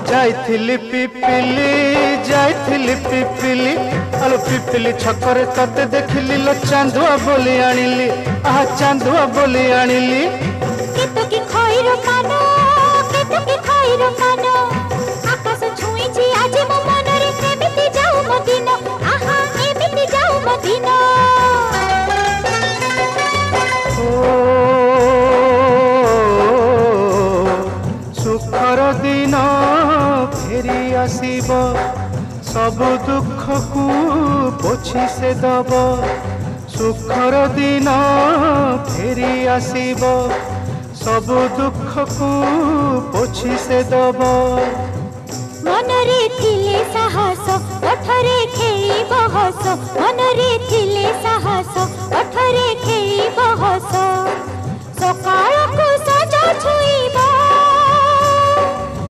जाइथिली पिपिली आलो पिपिली छकरे तते देखिली लो चांदुआ बोली आनिली आहा चांदुआ बोली आनिली केतो की खइरो कानो आकाश छुईची आज मो मनरे एमिति जाऊ मदिना आहा एमिति जाऊ मदिना सुखर दिन फेरी आसीब सब दुख को पोछि से दब सुखर दिन फेरी आसीब सब दुख को पोछि से दब मनरे थिले साहस ओठरे खेली बहस मनरे थिले साहस ओठरे खेली बहस सकाळ को सजा छुई